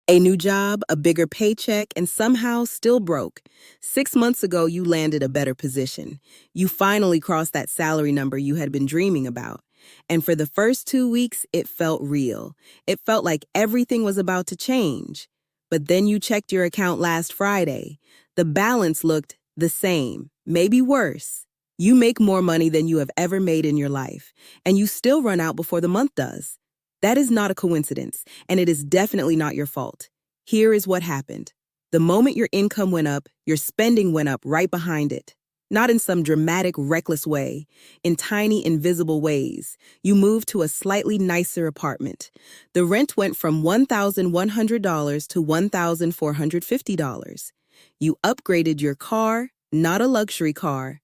A new job, a bigger paycheck, and somehow still broke. 6 months ago, you landed a better position. You finally crossed that salary number you had been dreaming about. And for the first 2 weeks, it felt real. It felt like everything was about to change. But then you checked your account last Friday. The balance looked the same, maybe worse. You make more money than you have ever made in your life, and you still run out before the month does. That is not a coincidence, and it is definitely not your fault. Here is what happened. The moment your income went up, your spending went up right behind it. Not in some dramatic, reckless way, in tiny, invisible ways. You moved to a slightly nicer apartment. The rent went from $1,100 to $1,450. You upgraded your car, not a luxury car,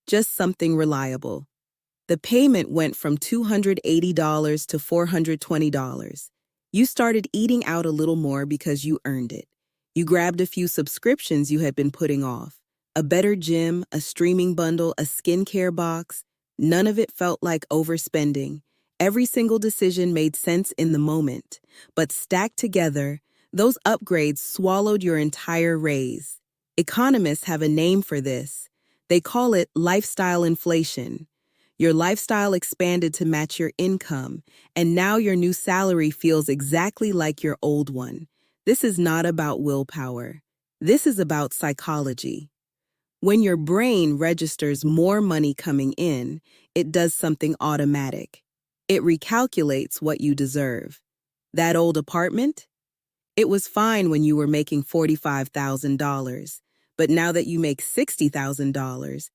just something reliable. The payment went from $280 to $420. You started eating out a little more because you earned it. You grabbed a few subscriptions you had been putting off. A better gym, a streaming bundle, a skincare box. None of it felt like overspending. Every single decision made sense in the moment. But stacked together, those upgrades swallowed your entire raise. Economists have a name for this. They call it lifestyle inflation. Your lifestyle expanded to match your income, and now your new salary feels exactly like your old one. This is not about willpower. This is about psychology. When your brain registers more money coming in, it does something automatic. It recalculates what you deserve. That old apartment? It was fine when you were making $45,000, but now that you make $60,000,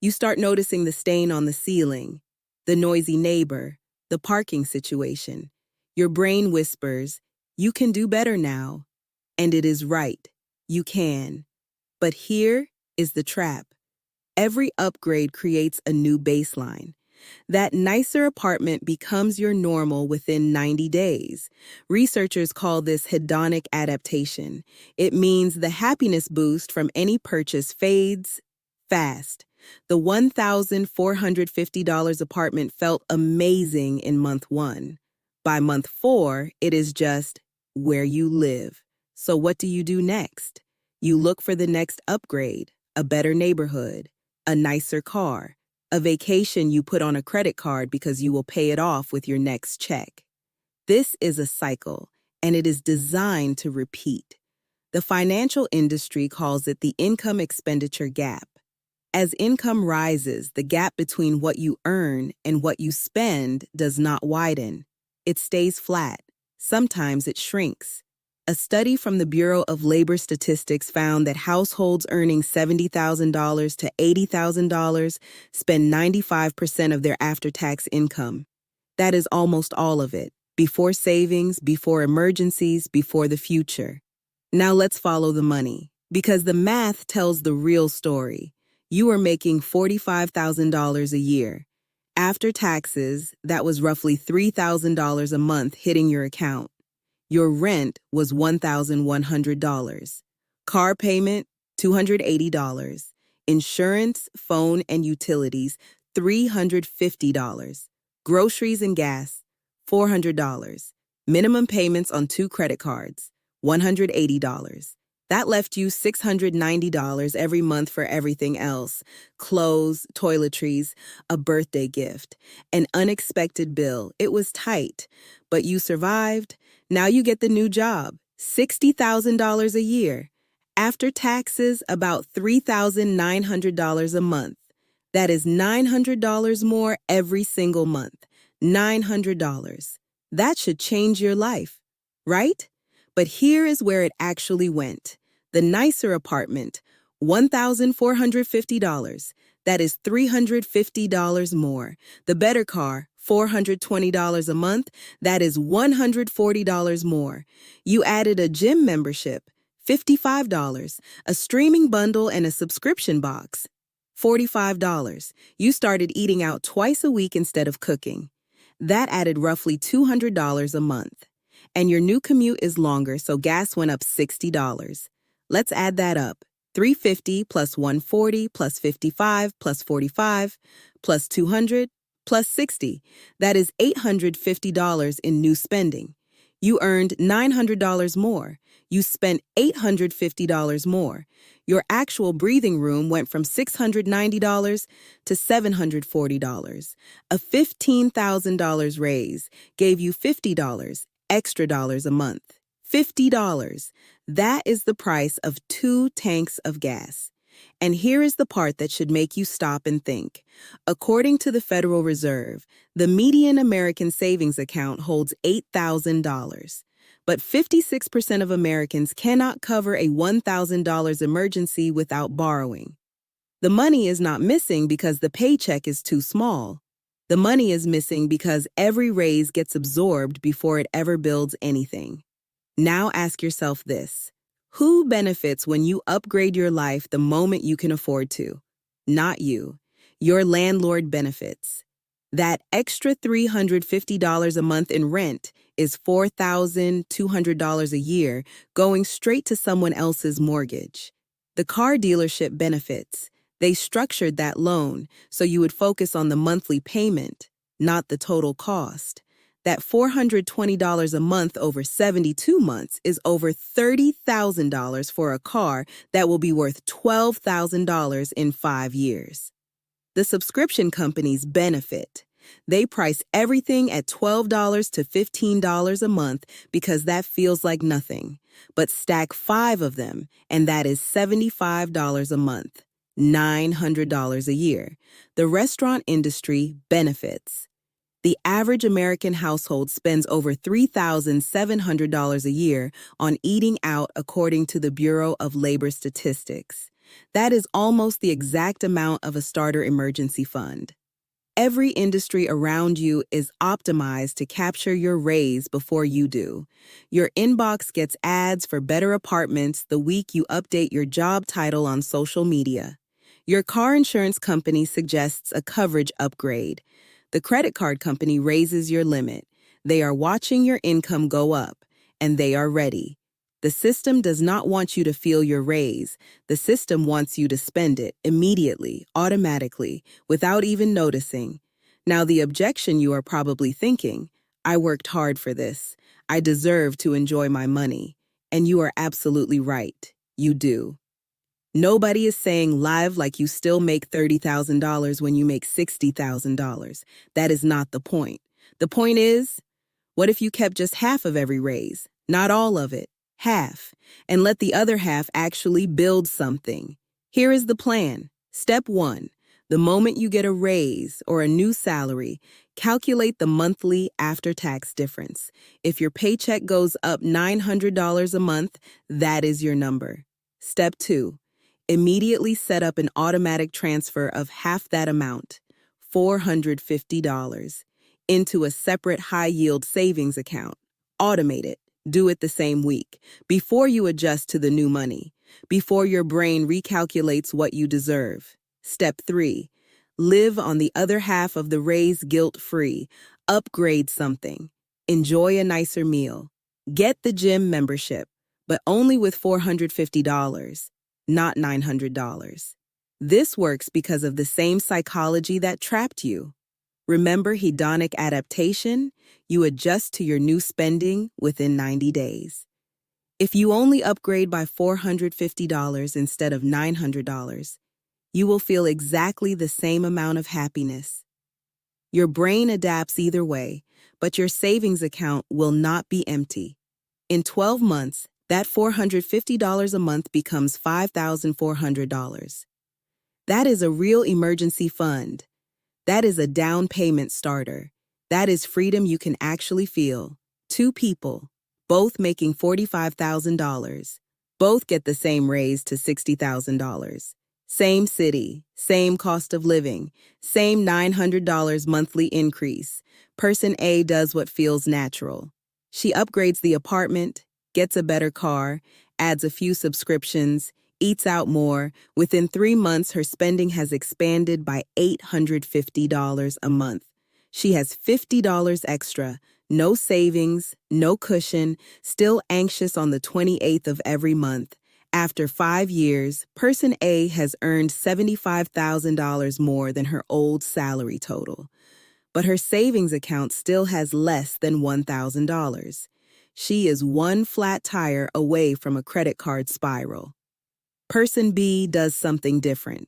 you start noticing the stain on the ceiling, the noisy neighbor, the parking situation. Your brain whispers, you can do better now. And it is right. You can. But here is the trap. Every upgrade creates a new baseline. That nicer apartment becomes your normal within 90 days. Researchers call this hedonic adaptation. It means the happiness boost from any purchase fades fast. The $1,450 apartment felt amazing in month 1. By month 4, it is just where you live. So what do you do next? You look for the next upgrade, a better neighborhood, a nicer car, a vacation you put on a credit card because you will pay it off with your next check. This is a cycle, and it is designed to repeat. The financial industry calls it the income-expenditure gap. As income rises, the gap between what you earn and what you spend does not widen. It stays flat. Sometimes it shrinks. A study from the Bureau of Labor Statistics found that households earning $70,000 to $80,000 spend 95% of their after-tax income. That is almost all of it, before savings, before emergencies, before the future. Now let's follow the money, because the math tells the real story. You are making $45,000 a year. After taxes, that was roughly $3,000 a month hitting your account. Your rent was $1,100. Car payment, $280. Insurance, phone, and utilities, $350. Groceries and gas, $400. Minimum payments on 2 credit cards, $180. That left you $690 every month for everything else: clothes, toiletries, a birthday gift, an unexpected bill. It was tight, but you survived. Now you get the new job, $60,000 a year. After taxes, about $3,900 a month. That is $900 more every single month. $900. That should change your life, right? But here is where it actually went. The nicer apartment, $1,450. That is $350 more. The better car, $420 a month. That is $140 more. You added a gym membership, $55. A streaming bundle and a subscription box, $45. You started eating out twice a week instead of cooking. That added roughly $200 a month. And your new commute is longer, so gas went up $60. Let's add that up. $350 plus $140 plus $55 plus $45 plus $200 plus $60. That is $850 in new spending. You earned $900 more. You spent $850 more. Your actual breathing room went from $690 to $740. A $15,000 raise gave you $50 extra dollars a month. $50. That is the price of 2 tanks of gas. And here is the part that should make you stop and think. According to the Federal Reserve, the median American savings account holds $8,000. But 56% of Americans cannot cover a $1,000 emergency without borrowing. The money is not missing because the paycheck is too small. The money is missing because every raise gets absorbed before it ever builds anything. Now ask yourself this. Who benefits when you upgrade your life the moment you can afford to? Not you. Your landlord benefits. That extra $350 a month in rent is $4,200 a year going straight to someone else's mortgage. The car dealership benefits. They structured that loan so you would focus on the monthly payment, not the total cost. That $420 a month over 72 months is over $30,000 for a car that will be worth $12,000 in 5 years. The subscription companies benefit. They price everything at $12 to $15 a month because that feels like nothing. But stack 5 of them, and that is $75 a month, $900 a year. The restaurant industry benefits. The average American household spends over $3,700 a year on eating out according to the Bureau of Labor Statistics. That is almost the exact amount of a starter emergency fund. Every industry around you is optimized to capture your raise before you do. Your inbox gets ads for better apartments the week you update your job title on social media. Your car insurance company suggests a coverage upgrade. The credit card company raises your limit. They are watching your income go up, and they are ready. The system does not want you to feel your raise. The system wants you to spend it immediately, automatically, without even noticing. Now, the objection you are probably thinking, I worked hard for this. I deserve to enjoy my money. And you are absolutely right. You do. Nobody is saying live like you still make $30,000 when you make $60,000. That is not the point. The point is, what if you kept just half of every raise? Not all of it, half, and let the other half actually build something. Here is the plan. Step 1. The moment you get a raise or a new salary, calculate the monthly after-tax difference. If your paycheck goes up $900 a month, that is your number. Step 2. Immediately set up an automatic transfer of half that amount, $450, into a separate high-yield savings account. Automate it. Do it the same week, before you adjust to the new money, before your brain recalculates what you deserve. Step 3. Live on the other half of the raise guilt-free. Upgrade something. Enjoy a nicer meal. Get the gym membership, but only with $450. Not $900. This works because of the same psychology that trapped you. Remember hedonic adaptation? You adjust to your new spending within 90 days. If you only upgrade by $450 instead of $900, you will feel exactly the same amount of happiness. Your brain adapts either way, but your savings account will not be empty. In 12 months, that $450 a month becomes $5,400. That is a real emergency fund. That is a down payment starter. That is freedom you can actually feel. 2 people, both making $45,000. Both get the same raise to $60,000. Same city, same cost of living, same $900 monthly increase. Person A does what feels natural. She upgrades the apartment, gets a better car, adds a few subscriptions, eats out more. Within 3 months, her spending has expanded by $850 a month. She has $50 extra, no savings, no cushion, still anxious on the 28th of every month. After 5 years, person A has earned $75,000 more than her old salary total. But her savings account still has less than $1,000. She is one flat tire away from a credit card spiral. Person B does something different.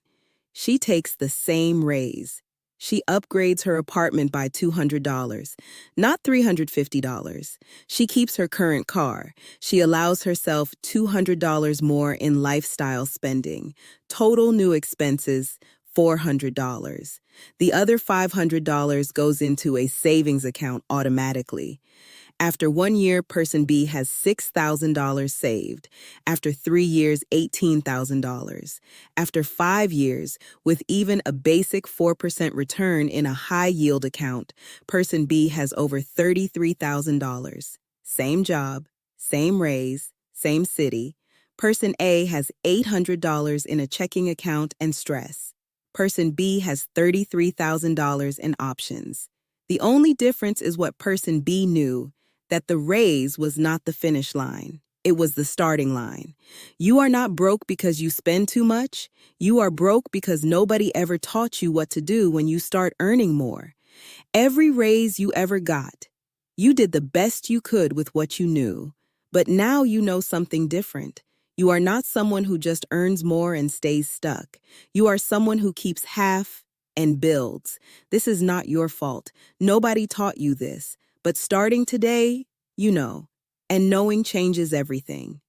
She takes the same raise. She upgrades her apartment by $200, not $350. She keeps her current car. She allows herself $200 more in lifestyle spending. Total new expenses, $400. The other $500 goes into a savings account automatically. After 1 year, person B has $6,000 saved. After 3 years, $18,000. After 5 years, with even a basic 4% return in a high-yield account, person B has over $33,000. Same job, same raise, same city. Person A has $800 in a checking account and stress. Person B has $33,000 in options. The only difference is what person B knew, that the raise was not the finish line. It was the starting line. You are not broke because you spend too much. You are broke because nobody ever taught you what to do when you start earning more. Every raise you ever got, you did the best you could with what you knew. But now you know something different. You are not someone who just earns more and stays stuck. You are someone who keeps half and builds. This is not your fault. Nobody taught you this. But starting today, you know, and knowing changes everything.